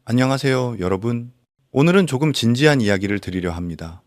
안녕하세요, 여러분. 오늘은 조금 진지한 이야기를 드리려 합니다.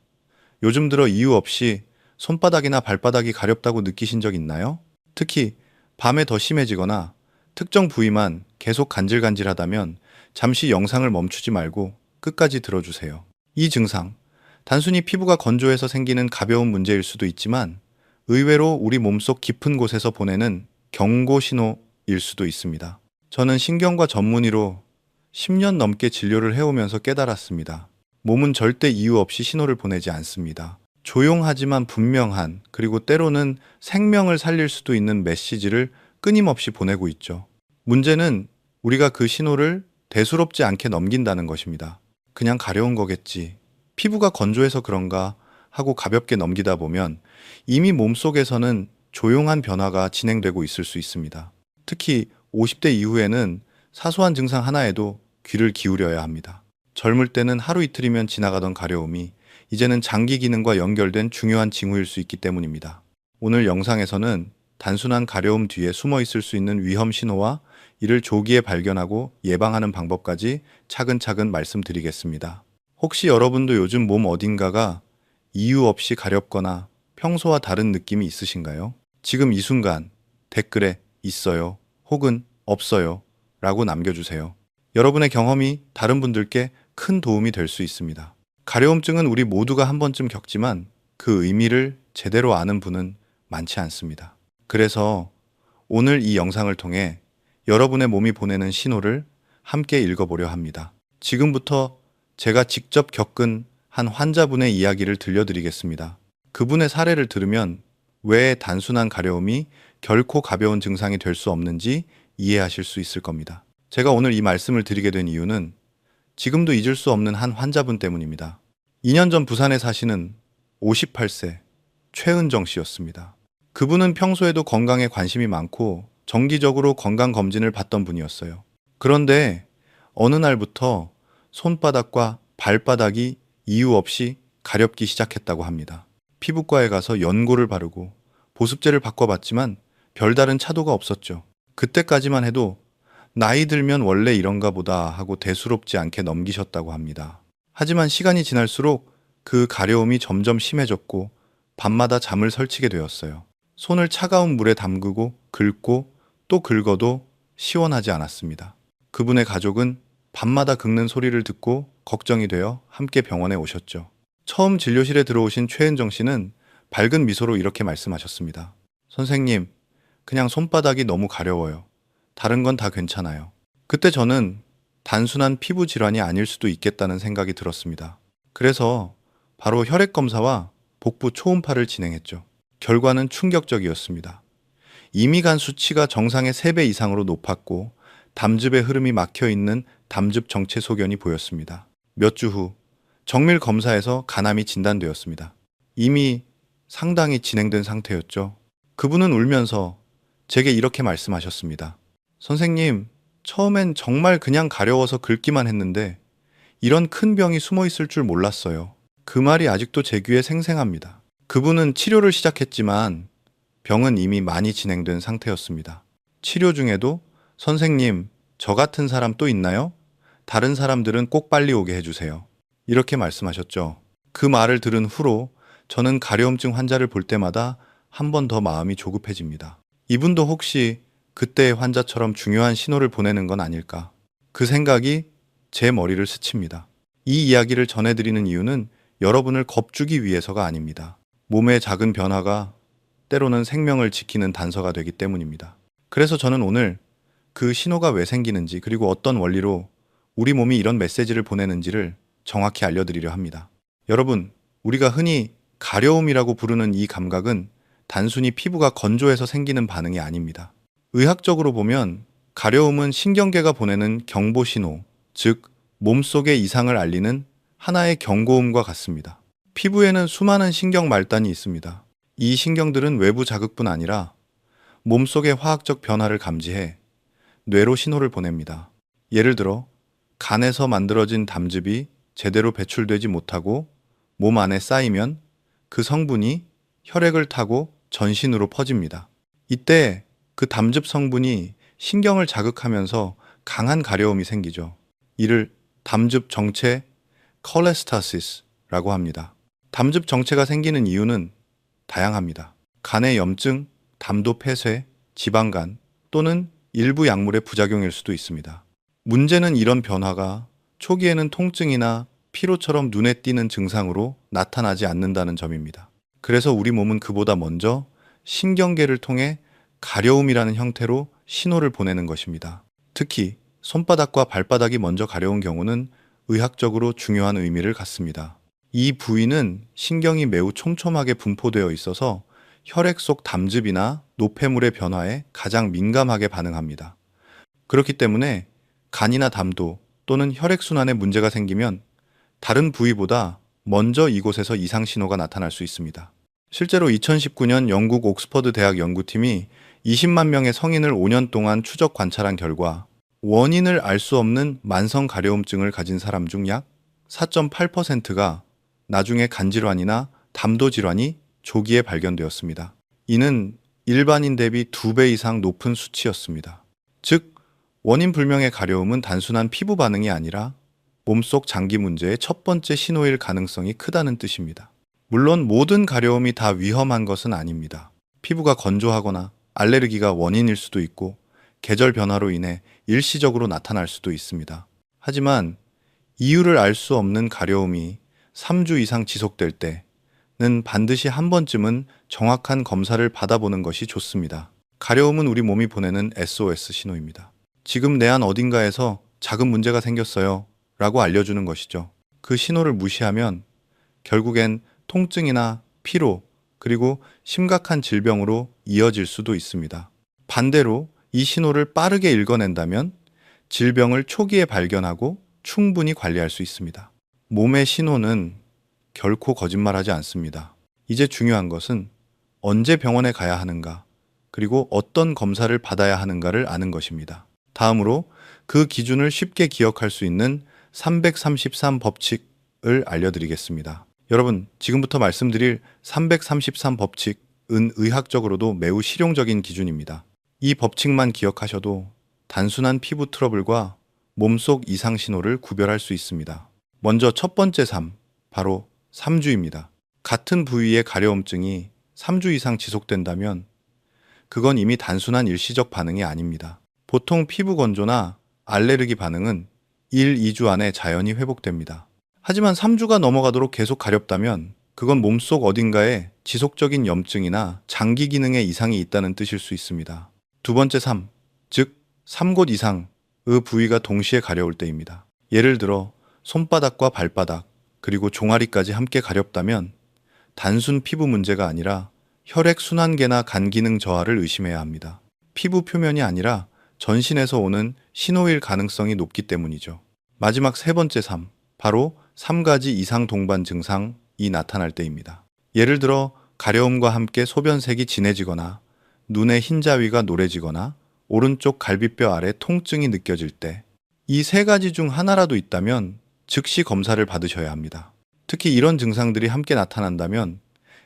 요즘 들어 이유 없이 손바닥이나 발바닥이 가렵다고 느끼신 적 있나요? 특히 밤에 더 심해지거나 특정 부위만 계속 간질간질하다면 잠시 영상을 멈추지 말고 끝까지 들어주세요. 이 증상, 단순히 피부가 건조해서 생기는 가벼운 문제일 수도 있지만 의외로 우리 몸속 깊은 곳에서 보내는 경고 신호일 수도 있습니다. 저는 신경과 전문의로 10년 넘게 진료를 해오면서 깨달았습니다. 몸은 절대 이유 없이 신호를 보내지 않습니다. 조용하지만 분명한, 그리고 때로는 생명을 살릴 수도 있는 메시지를 끊임없이 보내고 있죠. 문제는 우리가 그 신호를 대수롭지 않게 넘긴다는 것입니다. 그냥 가려운 거겠지. 피부가 건조해서 그런가 하고 가볍게 넘기다 보면 이미 몸속에서는 조용한 변화가 진행되고 있을 수 있습니다. 특히 50대 이후에는 사소한 증상 하나에도 귀를 기울여야 합니다. 젊을 때는 하루 이틀이면 지나가던 가려움이 이제는 장기 기능과 연결된 중요한 징후일 수 있기 때문입니다. 오늘 영상에서는 단순한 가려움 뒤에 숨어 있을 수 있는 위험 신호와 이를 조기에 발견하고 예방하는 방법까지 차근차근 말씀드리겠습니다. 혹시 여러분도 요즘 몸 어딘가가 이유 없이 가렵거나 평소와 다른 느낌이 있으신가요? 지금 이 순간 댓글에 있어요 혹은 없어요 라고 남겨주세요. 여러분의 경험이 다른 분들께 큰 도움이 될 수 있습니다. 가려움증은 우리 모두가 한 번쯤 겪지만 그 의미를 제대로 아는 분은 많지 않습니다. 그래서 오늘 이 영상을 통해 여러분의 몸이 보내는 신호를 함께 읽어보려 합니다. 지금부터 제가 직접 겪은 한 환자분의 이야기를 들려드리겠습니다. 그분의 사례를 들으면 왜 단순한 가려움이 결코 가벼운 증상이 될 수 없는지 이해하실 수 있을 겁니다. 제가 오늘 이 말씀을 드리게 된 이유는 지금도 잊을 수 없는 한 환자분 때문입니다. 2년 전 부산에 사시는 58세 최은정 씨였습니다. 그분은 평소에도 건강에 관심이 많고 정기적으로 건강검진을 받던 분이었어요. 그런데 어느 날부터 손바닥과 발바닥이 이유 없이 가렵기 시작했다고 합니다. 피부과에 가서 연고를 바르고 보습제를 바꿔봤지만 별다른 차도가 없었죠. 그때까지만 해도 나이 들면 원래 이런가 보다 하고 대수롭지 않게 넘기셨다고 합니다. 하지만 시간이 지날수록 그 가려움이 점점 심해졌고 밤마다 잠을 설치게 되었어요. 손을 차가운 물에 담그고 긁고 또 긁어도 시원하지 않았습니다. 그분의 가족은 밤마다 긁는 소리를 듣고 걱정이 되어 함께 병원에 오셨죠. 처음 진료실에 들어오신 최은정 씨는 밝은 미소로 이렇게 말씀하셨습니다. 선생님, 그냥 손바닥이 너무 가려워요. 다른 건 다 괜찮아요. 그때 저는 단순한 피부 질환이 아닐 수도 있겠다는 생각이 들었습니다. 그래서 바로 혈액 검사와 복부 초음파를 진행했죠. 결과는 충격적이었습니다. 이미 간 수치가 정상의 3배 이상으로 높았고 담즙의 흐름이 막혀 있는 담즙 정체 소견이 보였습니다. 몇 주 후 정밀 검사에서 간암이 진단되었습니다. 이미 상당히 진행된 상태였죠. 그분은 울면서 제게 이렇게 말씀하셨습니다. 선생님, 처음엔 정말 그냥 가려워서 긁기만 했는데 이런 큰 병이 숨어 있을 줄 몰랐어요. 그 말이 아직도 제 귀에 생생합니다. 그분은 치료를 시작했지만 병은 이미 많이 진행된 상태였습니다. 치료 중에도 선생님, 저 같은 사람 또 있나요? 다른 사람들은 꼭 빨리 오게 해주세요. 이렇게 말씀하셨죠. 그 말을 들은 후로 저는 가려움증 환자를 볼 때마다 한 번 더 마음이 조급해집니다. 이분도 혹시 그때의 환자처럼 중요한 신호를 보내는 건 아닐까? 그 생각이 제 머리를 스칩니다. 이 이야기를 전해드리는 이유는 여러분을 겁주기 위해서가 아닙니다. 몸의 작은 변화가 때로는 생명을 지키는 단서가 되기 때문입니다. 그래서 저는 오늘 그 신호가 왜 생기는지, 그리고 어떤 원리로 우리 몸이 이런 메시지를 보내는지를 정확히 알려드리려 합니다. 여러분, 우리가 흔히 가려움이라고 부르는 이 감각은 단순히 피부가 건조해서 생기는 반응이 아닙니다. 의학적으로 보면 가려움은 신경계가 보내는 경보 신호, 즉 몸속의 이상을 알리는 하나의 경고음과 같습니다. 피부에는 수많은 신경 말단이 있습니다. 이 신경들은 외부 자극뿐 아니라 몸속의 화학적 변화를 감지해 뇌로 신호를 보냅니다. 예를 들어 간에서 만들어진 담즙이 제대로 배출되지 못하고 몸 안에 쌓이면 그 성분이 혈액을 타고 전신으로 퍼집니다. 이때 그 담즙 성분이 신경을 자극하면서 강한 가려움이 생기죠. 이를 담즙 정체 콜레스타시스라고 합니다. 담즙 정체가 생기는 이유는 다양합니다. 간의 염증, 담도 폐쇄, 지방간 또는 일부 약물의 부작용일 수도 있습니다. 문제는 이런 변화가 초기에는 통증이나 피로처럼 눈에 띄는 증상으로 나타나지 않는다는 점입니다. 그래서 우리 몸은 그보다 먼저 신경계를 통해 가려움이라는 형태로 신호를 보내는 것입니다. 특히 손바닥과 발바닥이 먼저 가려운 경우는 의학적으로 중요한 의미를 갖습니다. 이 부위는 신경이 매우 촘촘하게 분포되어 있어서 혈액 속 담즙이나 노폐물의 변화에 가장 민감하게 반응합니다. 그렇기 때문에 간이나 담도 또는 혈액순환에 문제가 생기면 다른 부위보다 먼저 이곳에서 이상 신호가 나타날 수 있습니다. 실제로 2019년 영국 옥스퍼드 대학 연구팀이 20만 명의 성인을 5년 동안 추적 관찰한 결과 원인을 알 수 없는 만성 가려움증을 가진 사람 중 약 4.8%가 나중에 간질환이나 담도 질환이 조기에 발견되었습니다. 이는 일반인 대비 2배 이상 높은 수치였습니다. 즉, 원인 불명의 가려움은 단순한 피부 반응이 아니라 몸속 장기 문제의 첫 번째 신호일 가능성이 크다는 뜻입니다. 물론 모든 가려움이 다 위험한 것은 아닙니다. 피부가 건조하거나 알레르기가 원인일 수도 있고 계절 변화로 인해 일시적으로 나타날 수도 있습니다. 하지만 이유를 알 수 없는 가려움이 3주 이상 지속될 때는 반드시 한 번쯤은 정확한 검사를 받아보는 것이 좋습니다. 가려움은 우리 몸이 보내는 SOS 신호입니다. 지금 내 안 어딘가에서 작은 문제가 생겼어요 라고 알려주는 것이죠. 그 신호를 무시하면 결국엔 통증이나 피로 그리고 심각한 질병으로 이어질 수도 있습니다. 반대로 이 신호를 빠르게 읽어낸다면 질병을 초기에 발견하고 충분히 관리할 수 있습니다. 몸의 신호는 결코 거짓말하지 않습니다. 이제 중요한 것은 언제 병원에 가야 하는가, 그리고 어떤 검사를 받아야 하는가를 아는 것입니다. 다음으로 그 기준을 쉽게 기억할 수 있는 333 법칙을 알려드리겠습니다. 여러분, 지금부터 말씀드릴 333 법칙은 의학적으로도 매우 실용적인 기준입니다. 이 법칙만 기억하셔도 단순한 피부 트러블과 몸속 이상 신호를 구별할 수 있습니다. 먼저 첫 번째 3, 바로 3주입니다. 같은 부위의 가려움증이 3주 이상 지속된다면 그건 이미 단순한 일시적 반응이 아닙니다. 보통 피부 건조나 알레르기 반응은 1, 2주 안에 자연히 회복됩니다. 하지만 3주가 넘어가도록 계속 가렵다면 그건 몸속 어딘가에 지속적인 염증이나 장기 기능에 이상이 있다는 뜻일 수 있습니다. 두 번째 3, 즉 3곳 이상의 부위가 동시에 가려울 때입니다. 예를 들어 손바닥과 발바닥, 그리고 종아리까지 함께 가렵다면 단순 피부 문제가 아니라 혈액순환계나 간 기능 저하를 의심해야 합니다. 피부 표면이 아니라 전신에서 오는 신호일 가능성이 높기 때문이죠. 마지막 세 번째 3, 바로 3가지 이상 동반 증상이 나타날 때입니다. 예를 들어 가려움과 함께 소변색이 진해지거나 눈의 흰자위가 노래지거나 오른쪽 갈비뼈 아래 통증이 느껴질 때, 이 세 가지 중 하나라도 있다면 즉시 검사를 받으셔야 합니다. 특히 이런 증상들이 함께 나타난다면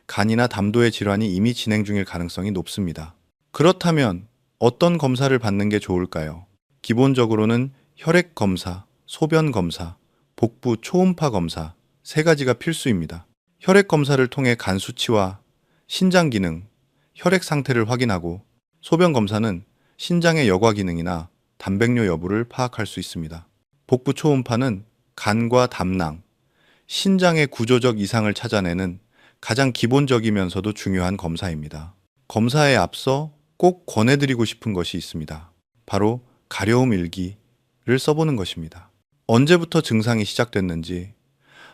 간이나 담도의 질환이 이미 진행 중일 가능성이 높습니다. 그렇다면 어떤 검사를 받는 게 좋을까요? 기본적으로는 혈액 검사, 소변 검사, 복부 초음파 검사 세 가지가 필수입니다. 혈액 검사를 통해 간 수치와 신장 기능, 혈액 상태를 확인하고, 소변 검사는 신장의 여과 기능이나 단백뇨 여부를 파악할 수 있습니다. 복부 초음파는 간과 담낭, 신장의 구조적 이상을 찾아내는 가장 기본적이면서도 중요한 검사입니다. 검사에 앞서 꼭 권해드리고 싶은 것이 있습니다. 바로 가려움 일기를 써보는 것입니다. 언제부터 증상이 시작됐는지,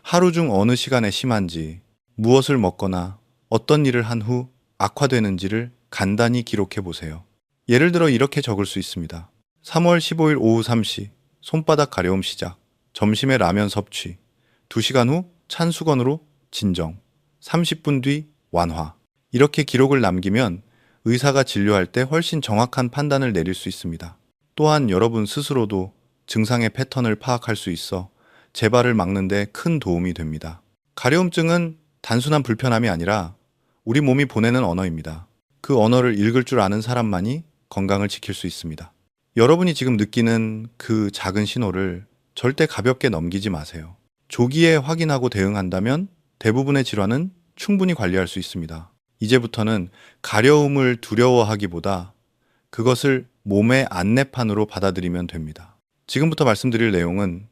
하루 중 어느 시간에 심한지, 무엇을 먹거나 어떤 일을 한 후 악화되는지를 간단히 기록해 보세요. 예를 들어 이렇게 적을 수 있습니다. 3월 15일 오후 3시 손바닥 가려움 시작, 점심에 라면 섭취, 2시간 후 찬 수건으로 진정, 30분 뒤 완화. 이렇게 기록을 남기면 의사가 진료할 때 훨씬 정확한 판단을 내릴 수 있습니다. 또한 여러분 스스로도 증상의 패턴을 파악할 수 있어 재발을 막는 데 큰 도움이 됩니다. 가려움증은 단순한 불편함이 아니라 우리 몸이 보내는 언어입니다. 그 언어를 읽을 줄 아는 사람만이 건강을 지킬 수 있습니다. 여러분이 지금 느끼는 그 작은 신호를 절대 가볍게 넘기지 마세요. 조기에 확인하고 대응한다면 대부분의 질환은 충분히 관리할 수 있습니다. 이제부터는 가려움을 두려워하기보다 그것을 몸의 안내판으로 받아들이면 됩니다. 지금부터 말씀드릴 내용은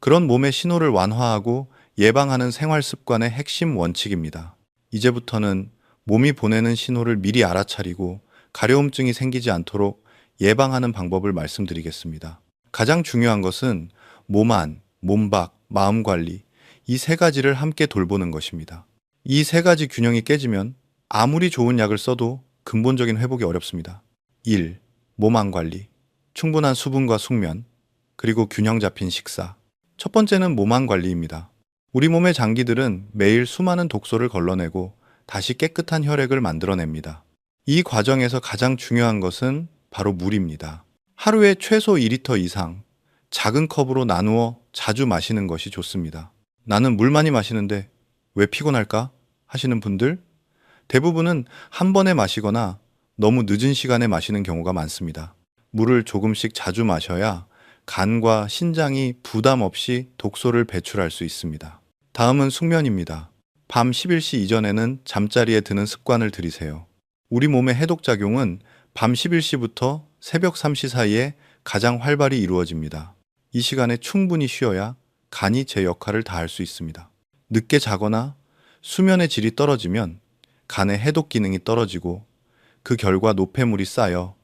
그런 몸의 신호를 완화하고 예방하는 생활 습관의 핵심 원칙입니다. 이제부터는 몸이 보내는 신호를 미리 알아차리고 가려움증이 생기지 않도록 예방하는 방법을 말씀드리겠습니다. 가장 중요한 것은 몸 안, 몸 밖, 마음 관리, 이 세 가지를 함께 돌보는 것입니다. 이 세 가지 균형이 깨지면 아무리 좋은 약을 써도 근본적인 회복이 어렵습니다. 1. 몸 안 관리, 충분한 수분과 숙면, 그리고 균형 잡힌 식사. 첫 번째는 몸 안 관리입니다. 우리 몸의 장기들은 매일 수많은 독소를 걸러내고 다시 깨끗한 혈액을 만들어냅니다. 이 과정에서 가장 중요한 것은 바로 물입니다. 하루에 최소 2리터 이상 작은 컵으로 나누어 자주 마시는 것이 좋습니다. 나는 물 많이 마시는데 왜 피곤할까? 하시는 분들, 대부분은 한 번에 마시거나 너무 늦은 시간에 마시는 경우가 많습니다. 물을 조금씩 자주 마셔야 간과 신장이 부담 없이 독소를 배출할 수 있습니다. 다음은 숙면입니다. 밤 11시 이전에는 잠자리에 드는 습관을 들이세요. 우리 몸의 해독작용은 밤 11시부터 새벽 3시 사이에 가장 활발히 이루어집니다. 이 시간에 충분히 쉬어야 간이 제 역할을 다할 수 있습니다. 늦게 자거나 수면의 질이 떨어지면 간의 해독 기능이 떨어지고 그 결과 노폐물이 쌓여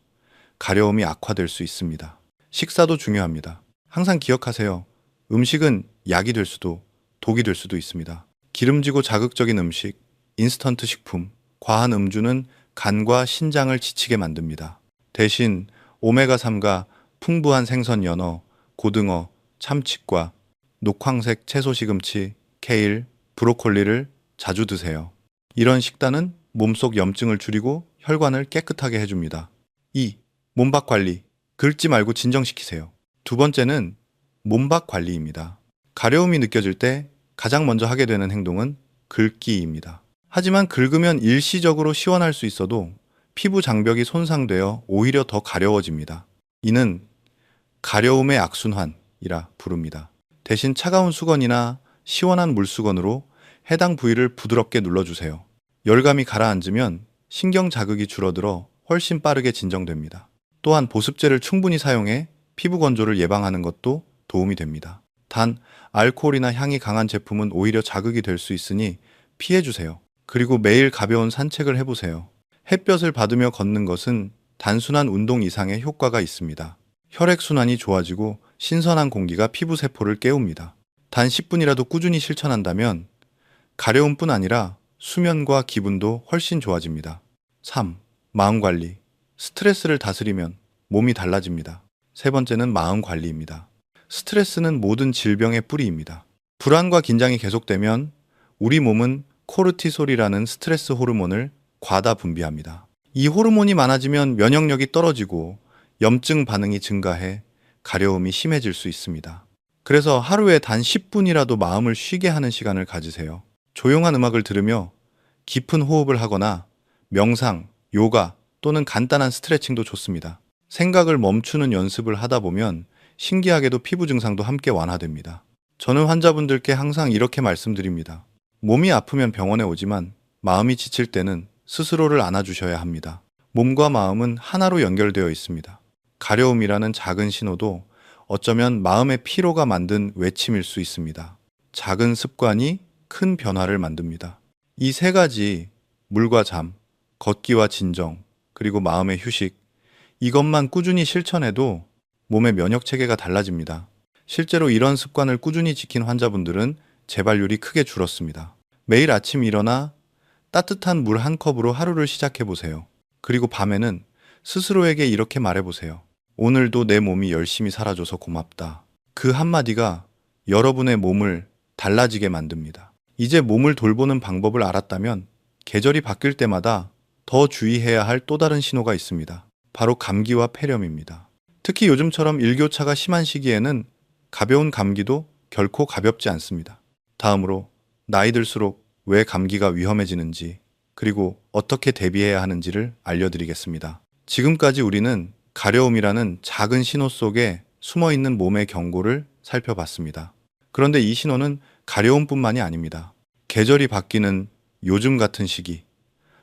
가려움이 악화될 수 있습니다. 식사도 중요합니다. 항상 기억하세요. 음식은 약이 될 수도 독이 될 수도 있습니다. 기름지고 자극적인 음식, 인스턴트 식품, 과한 음주는 간과 신장을 지치게 만듭니다. 대신 오메가3가 풍부한 생선 연어, 고등어, 참치과, 녹황색 채소 시금치, 케일, 브로콜리를 자주 드세요. 이런 식단은 몸속 염증을 줄이고 혈관을 깨끗하게 해줍니다. 2. 몸박 관리. 긁지 말고 진정시키세요. 두 번째는 몸박 관리입니다. 가려움이 느껴질 때 가장 먼저 하게 되는 행동은 긁기입니다. 하지만 긁으면 일시적으로 시원할 수 있어도 피부 장벽이 손상되어 오히려 더 가려워집니다. 이는 가려움의 악순환이라 부릅니다. 대신 차가운 수건이나 시원한 물수건으로 해당 부위를 부드럽게 눌러주세요. 열감이 가라앉으면 신경 자극이 줄어들어 훨씬 빠르게 진정됩니다. 또한 보습제를 충분히 사용해 피부 건조를 예방하는 것도 도움이 됩니다. 단, 알코올이나 향이 강한 제품은 오히려 자극이 될 수 있으니 피해주세요. 그리고 매일 가벼운 산책을 해보세요. 햇볕을 받으며 걷는 것은 단순한 운동 이상의 효과가 있습니다. 혈액순환이 좋아지고 신선한 공기가 피부 세포를 깨웁니다. 단 10분이라도 꾸준히 실천한다면 가려움뿐 아니라 수면과 기분도 훨씬 좋아집니다. 3. 마음 관리. 스트레스를 다스리면 몸이 달라집니다. 세 번째는 마음 관리입니다. 스트레스는 모든 질병의 뿌리입니다. 불안과 긴장이 계속되면 우리 몸은 코르티솔이라는 스트레스 호르몬을 과다 분비합니다. 이 호르몬이 많아지면 면역력이 떨어지고 염증 반응이 증가해 가려움이 심해질 수 있습니다. 그래서 하루에 단 10분이라도 마음을 쉬게 하는 시간을 가지세요. 조용한 음악을 들으며 깊은 호흡을 하거나 명상, 요가 또는 간단한 스트레칭도 좋습니다. 생각을 멈추는 연습을 하다 보면 신기하게도 피부 증상도 함께 완화됩니다. 저는 환자분들께 항상 이렇게 말씀드립니다. 몸이 아프면 병원에 오지만 마음이 지칠 때는 스스로를 안아주셔야 합니다. 몸과 마음은 하나로 연결되어 있습니다. 가려움이라는 작은 신호도 어쩌면 마음의 피로가 만든 외침일 수 있습니다. 작은 습관이 큰 변화를 만듭니다. 이 세 가지, 물과 잠, 걷기와 진정, 그리고 마음의 휴식, 이것만 꾸준히 실천해도 몸의 면역 체계가 달라집니다. 실제로 이런 습관을 꾸준히 지킨 환자분들은 재발률이 크게 줄었습니다. 매일 아침 일어나 따뜻한 물 한 컵으로 하루를 시작해 보세요. 그리고 밤에는 스스로에게 이렇게 말해 보세요. 오늘도 내 몸이 열심히 살아줘서 고맙다. 그 한마디가 여러분의 몸을 달라지게 만듭니다. 이제 몸을 돌보는 방법을 알았다면 계절이 바뀔 때마다 더 주의해야 할 또 다른 신호가 있습니다. 바로 감기와 폐렴입니다. 특히 요즘처럼 일교차가 심한 시기에는 가벼운 감기도 결코 가볍지 않습니다. 다음으로 나이 들수록 왜 감기가 위험해지는지 그리고 어떻게 대비해야 하는지를 알려드리겠습니다. 지금까지 우리는 가려움이라는 작은 신호 속에 숨어있는 몸의 경고를 살펴봤습니다. 그런데 이 신호는 가려움뿐만이 아닙니다. 계절이 바뀌는 요즘 같은 시기,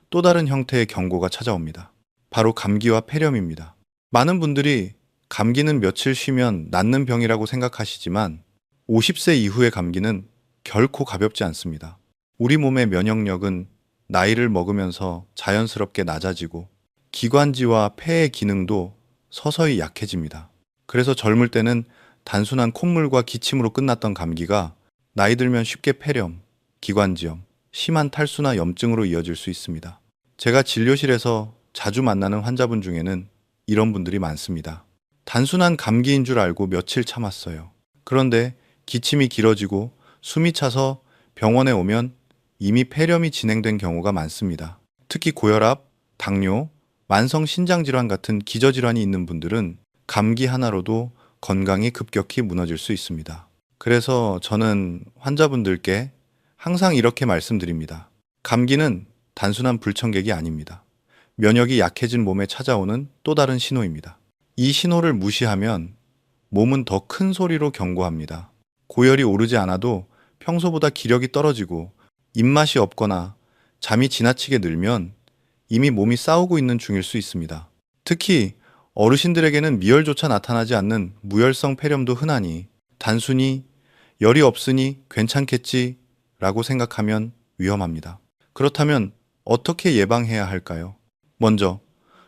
또 다른 형태의 경고가 찾아옵니다. 바로 감기와 폐렴입니다. 많은 분들이 감기는 며칠 쉬면 낫는 병이라고 생각하시지만 50세 이후의 감기는 결코 가볍지 않습니다. 우리 몸의 면역력은 나이를 먹으면서 자연스럽게 낮아지고 기관지와 폐의 기능도 서서히 약해집니다. 그래서 젊을 때는 단순한 콧물과 기침으로 끝났던 감기가 나이 들면 쉽게 폐렴, 기관지염, 심한 탈수나 염증으로 이어질 수 있습니다. 제가 진료실에서 자주 만나는 환자분 중에는 이런 분들이 많습니다. 단순한 감기인 줄 알고 며칠 참았어요. 그런데 기침이 길어지고 숨이 차서 병원에 오면 이미 폐렴이 진행된 경우가 많습니다. 특히 고혈압, 당뇨, 만성 신장질환 같은 기저질환이 있는 분들은 감기 하나로도 건강이 급격히 무너질 수 있습니다. 그래서 저는 환자분들께 항상 이렇게 말씀드립니다. 감기는 단순한 불청객이 아닙니다. 면역이 약해진 몸에 찾아오는 또 다른 신호입니다. 이 신호를 무시하면 몸은 더 큰 소리로 경고합니다. 고열이 오르지 않아도 평소보다 기력이 떨어지고 입맛이 없거나 잠이 지나치게 늘면 이미 몸이 싸우고 있는 중일 수 있습니다. 특히 어르신들에게는 미열조차 나타나지 않는 무열성 폐렴도 흔하니 단순히 열이 없으니 괜찮겠지 라고 생각하면 위험합니다. 그렇다면 어떻게 예방해야 할까요? 먼저,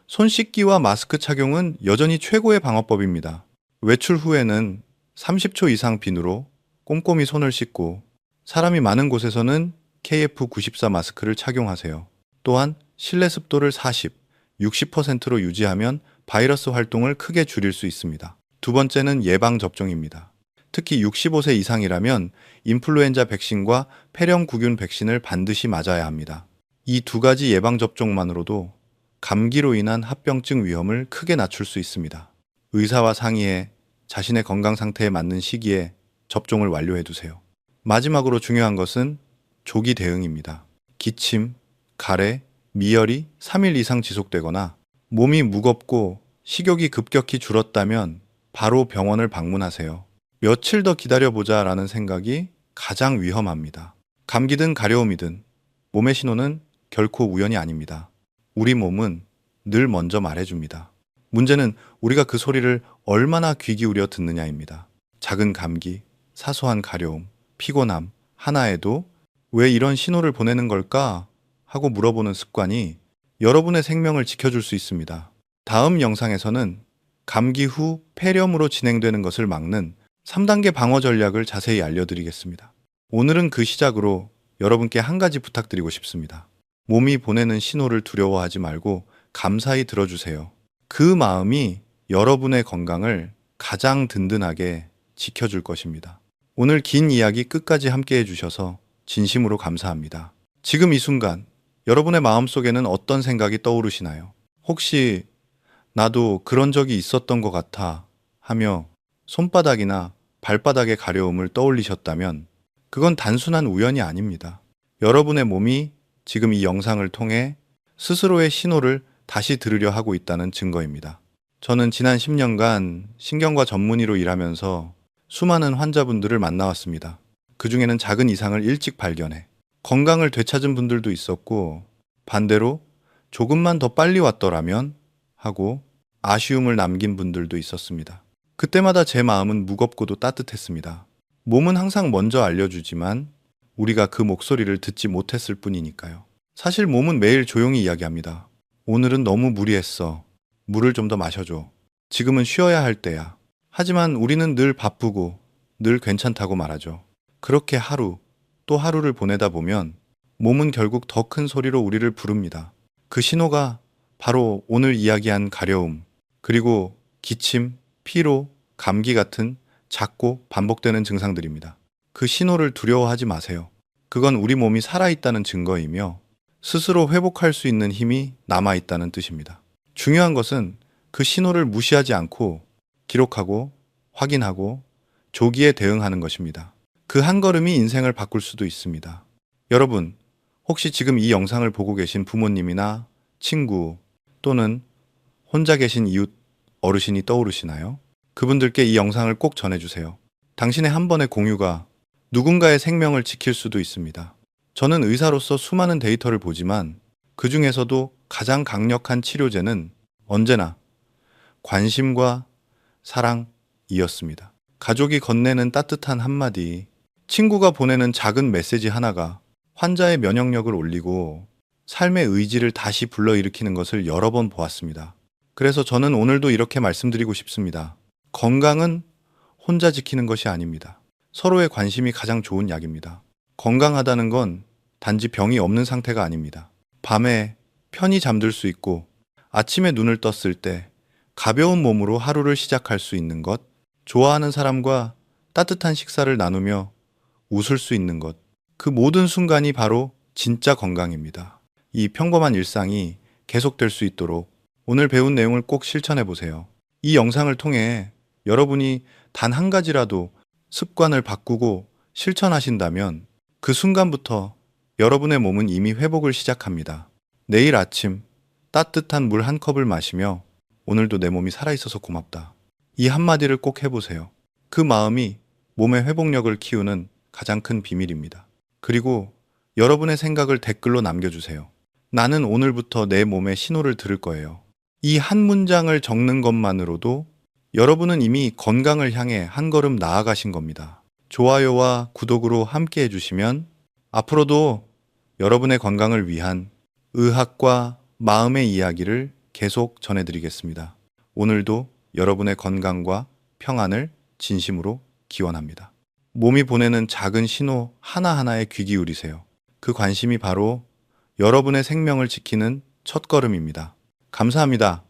손 씻기와 마스크 착용은 여전히 최고의 방어법입니다. 외출 후에는 30초 이상 비누로 꼼꼼히 손을 씻고 사람이 많은 곳에서는 KF94 마스크를 착용하세요. 또한 실내 습도를 40, 60%로 유지하면 바이러스 활동을 크게 줄일 수 있습니다. 두 번째는 예방접종입니다. 특히 65세 이상이라면 인플루엔자 백신과 폐렴구균 백신을 반드시 맞아야 합니다. 이 두 가지 예방접종만으로도 감기로 인한 합병증 위험을 크게 낮출 수 있습니다. 의사와 상의해 자신의 건강 상태에 맞는 시기에 접종을 완료해 두세요. 마지막으로 중요한 것은 조기 대응입니다. 기침, 가래, 미열이 3일 이상 지속되거나 몸이 무겁고 식욕이 급격히 줄었다면 바로 병원을 방문하세요. 며칠 더 기다려보자 라는 생각이 가장 위험합니다. 감기든 가려움이든 몸의 신호는 결코 우연이 아닙니다. 우리 몸은 늘 먼저 말해줍니다. 문제는 우리가 그 소리를 얼마나 귀 기울여 듣느냐입니다. 작은 감기, 사소한 가려움, 피곤함 하나에도 왜 이런 신호를 보내는 걸까 하고 물어보는 습관이 여러분의 생명을 지켜줄 수 있습니다. 다음 영상에서는 감기 후 폐렴으로 진행되는 것을 막는 3단계 방어 전략을 자세히 알려드리겠습니다. 오늘은 그 시작으로 여러분께 한 가지 부탁드리고 싶습니다. 몸이 보내는 신호를 두려워하지 말고 감사히 들어주세요. 그 마음이 여러분의 건강을 가장 든든하게 지켜줄 것입니다. 오늘 긴 이야기 끝까지 함께 해주셔서 진심으로 감사합니다. 지금 이 순간 여러분의 마음속에는 어떤 생각이 떠오르시나요? 혹시 나도 그런 적이 있었던 것 같아 하며 손바닥이나 발바닥의 가려움을 떠올리셨다면 그건 단순한 우연이 아닙니다. 여러분의 몸이 지금 이 영상을 통해 스스로의 신호를 다시 들으려 하고 있다는 증거입니다. 저는 지난 10년간 신경과 전문의로 일하면서 수많은 환자분들을 만나왔습니다. 그 중에는 작은 이상을 일찍 발견해 건강을 되찾은 분들도 있었고 반대로 조금만 더 빨리 왔더라면 하고 아쉬움을 남긴 분들도 있었습니다. 그때마다 제 마음은 무겁고도 따뜻했습니다. 몸은 항상 먼저 알려주지만 우리가 그 목소리를 듣지 못했을 뿐이니까요. 사실 몸은 매일 조용히 이야기합니다. 오늘은 너무 무리했어. 물을 좀 더 마셔줘. 지금은 쉬어야 할 때야. 하지만 우리는 늘 바쁘고 늘 괜찮다고 말하죠. 그렇게 하루 또 하루를 보내다 보면 몸은 결국 더 큰 소리로 우리를 부릅니다. 그 신호가 바로 오늘 이야기한 가려움, 그리고 기침, 피로, 감기 같은 작고 반복되는 증상들입니다. 그 신호를 두려워하지 마세요. 그건 우리 몸이 살아있다는 증거이며 스스로 회복할 수 있는 힘이 남아있다는 뜻입니다. 중요한 것은 그 신호를 무시하지 않고 기록하고 확인하고 조기에 대응하는 것입니다. 그 한 걸음이 인생을 바꿀 수도 있습니다. 여러분, 혹시 지금 이 영상을 보고 계신 부모님이나 친구 또는 혼자 계신 이웃 어르신이 떠오르시나요? 그분들께 이 영상을 꼭 전해주세요. 당신의 한 번의 공유가 누군가의 생명을 지킬 수도 있습니다. 저는 의사로서 수많은 데이터를 보지만 그 중에서도 가장 강력한 치료제는 언제나 관심과 사랑이었습니다. 가족이 건네는 따뜻한 한마디, 친구가 보내는 작은 메시지 하나가 환자의 면역력을 올리고 삶의 의지를 다시 불러일으키는 것을 여러 번 보았습니다. 그래서 저는 오늘도 이렇게 말씀드리고 싶습니다. 건강은 혼자 지키는 것이 아닙니다. 서로의 관심이 가장 좋은 약입니다. 건강하다는 건 단지 병이 없는 상태가 아닙니다. 밤에 편히 잠들 수 있고 아침에 눈을 떴을 때 가벼운 몸으로 하루를 시작할 수 있는 것, 좋아하는 사람과 따뜻한 식사를 나누며 웃을 수 있는 것, 그 모든 순간이 바로 진짜 건강입니다. 이 평범한 일상이 계속될 수 있도록 오늘 배운 내용을 꼭 실천해 보세요. 이 영상을 통해 여러분이 단 한 가지라도 습관을 바꾸고 실천하신다면 그 순간부터 여러분의 몸은 이미 회복을 시작합니다. 내일 아침 따뜻한 물 한 컵을 마시며 오늘도 내 몸이 살아있어서 고맙다. 이 한마디를 꼭 해보세요. 그 마음이 몸의 회복력을 키우는 가장 큰 비밀입니다. 그리고 여러분의 생각을 댓글로 남겨주세요. 나는 오늘부터 내 몸의 신호를 들을 거예요. 이 한 문장을 적는 것만으로도 여러분은 이미 건강을 향해 한 걸음 나아가신 겁니다. 좋아요와 구독으로 함께 해주시면 앞으로도 여러분의 건강을 위한 의학과 마음의 이야기를 계속 전해드리겠습니다. 오늘도 여러분의 건강과 평안을 진심으로 기원합니다. 몸이 보내는 작은 신호 하나하나에 귀 기울이세요. 그 관심이 바로 여러분의 생명을 지키는 첫걸음입니다. 감사합니다.